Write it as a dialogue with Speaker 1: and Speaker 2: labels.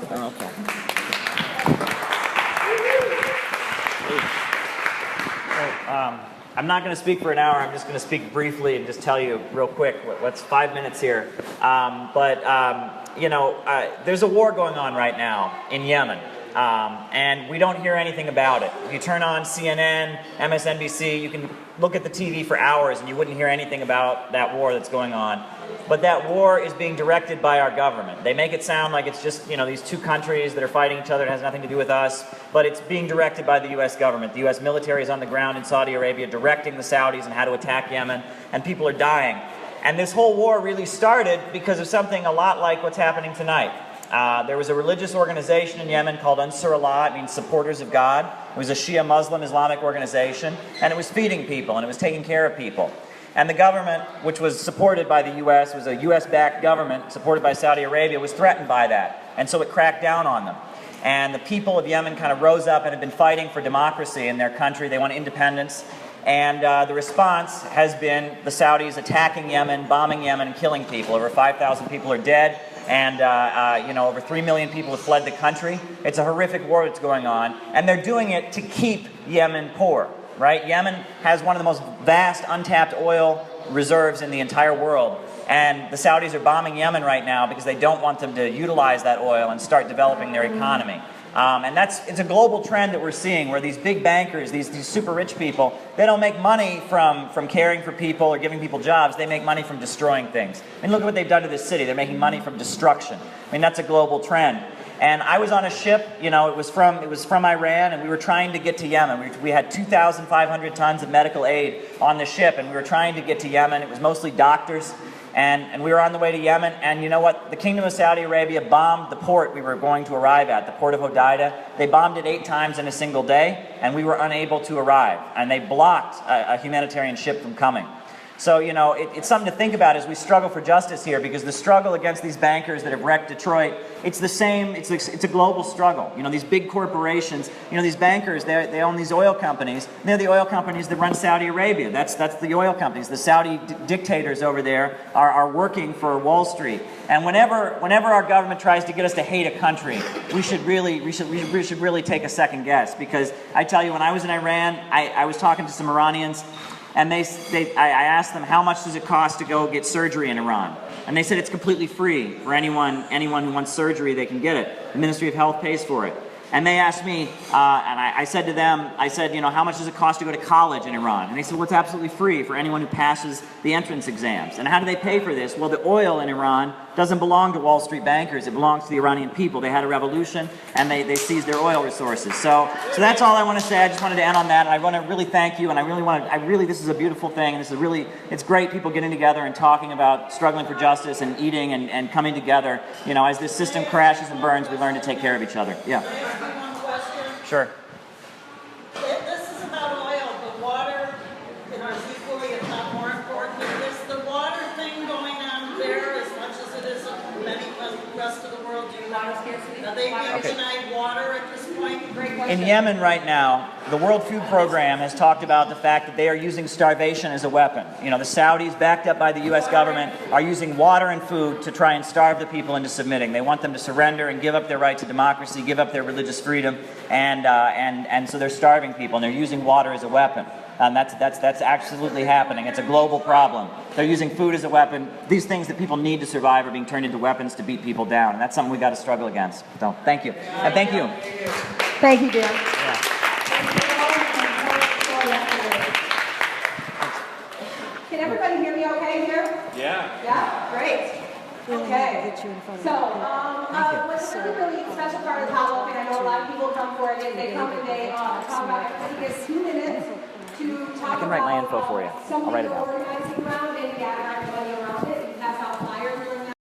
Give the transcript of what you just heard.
Speaker 1: Okay. Well, I'm not going to speak for an hour. I'm just going to speak briefly and just tell you real quick what's 5 minutes here. There's a war going on right now in Yemen. And we don't hear anything about it. If you turn on CNN, MSNBC, you can look at the TV for hours and you wouldn't hear anything about that war that's going on. But that war is being directed by our government. They make it sound like it's just, these two countries that are fighting each other. It has nothing to do with us. But it's being directed by the U.S. government. The U.S. military is on the ground in Saudi Arabia directing the Saudis on how to attack Yemen. And people are dying. And this whole war really started because of something a lot like what's happening tonight. There was a religious organization in Yemen called Ansar Allah. It means supporters of God. It was a Shia Muslim Islamic organization, and it was feeding people, and it was taking care of people. And the government, which was supported by the U.S., was a U.S.-backed government supported by Saudi Arabia, was threatened by that, and so it cracked down on them. And the people of Yemen kind of rose up and have been fighting for democracy in their country. They want independence. And the response has been the Saudis attacking Yemen, bombing Yemen, and killing people. Over 5,000 people are dead. And, over 3 million people have fled the country. It's a horrific war that's going on. And they're doing it to keep Yemen poor, right? Yemen has one of the most vast untapped oil reserves in the entire world. And the Saudis are bombing Yemen right now because they don't want them to utilize that oil and start developing their economy. And it's a global trend that we're seeing where these big bankers, these super rich people, they don't make money from caring for people or giving people jobs. They make money from destroying things. And look at what they've done to this city. They're making money from destruction. I mean, that's a global trend. And I was on a ship, it was from Iran, and we were trying to get to Yemen. We had 2,500 tons of medical aid on the ship, and we were trying to get to Yemen. It was mostly doctors. And we were on the way to Yemen, and you know what? The Kingdom of Saudi Arabia bombed the port we were going to arrive at, the port of Hodeidah. They bombed it 8 times in a single day, and we were unable to arrive. And they blocked a humanitarian ship from coming. So, it's something to think about as we struggle for justice here, because the struggle against these bankers that have wrecked Detroit, it's the same, it's a global struggle. These big corporations, these bankers, they own these oil companies. They're the oil companies that run Saudi Arabia. That's the oil companies. The Saudi dictators over there are working for Wall Street. And whenever our government tries to get us to hate a country, we should really take a second guess. Because I tell you, when I was in Iran, I was talking to some Iranians, and I asked them, how much does it cost to go get surgery in Iran? And they said it's completely free for anyone who wants surgery. They can get it. The Ministry of Health pays for it. And they asked me, and I said to them, how much does it cost to go to college in Iran? And they said, well, it's absolutely free for anyone who passes the entrance exams. And how do they pay for this? Well, the oil in Iran doesn't belong to Wall Street bankers. It belongs to the Iranian people. They had a revolution, and they seized their oil resources. So that's all I want to say. I just wanted to end on that, and I want to really thank you. And this is a beautiful thing. And it's great people getting together and talking about struggling for justice and eating and coming together. As this system crashes and burns, we learn to take care of each other. Yeah.
Speaker 2: One question.
Speaker 1: Sure.
Speaker 2: This is about oil. The water, is equally, if not more important. Is the water thing going on there as much as it is in many rest of the world? Are they being denied water at this point? Great question.
Speaker 1: In Yemen right now, the World Food Program has talked about the fact that they are using starvation as a weapon. The Saudis, backed up by the U.S. government, are using water and food to try and starve the people into submitting. They want them to surrender and give up their right to democracy, give up their religious freedom, and so they're starving people, and they're using water as a weapon. That's absolutely happening. It's a global problem. They're using food as a weapon. These things that people need to survive are being turned into weapons to beat people down, and that's something we've got to struggle against. So, thank you. And thank you.
Speaker 3: Thank you, Dan.
Speaker 1: Yeah.
Speaker 3: Can everybody hear me okay here?
Speaker 4: Yeah.
Speaker 3: Yeah? Great. Okay. So, what's a really special part of the Halloween, I know a lot of people come for it, they come and they talk about it. I think it's 2 minutes to talk
Speaker 1: I can write my
Speaker 3: about
Speaker 1: info for you. I'll write it down.
Speaker 3: organizing around and gather everybody around it and pass out flyers really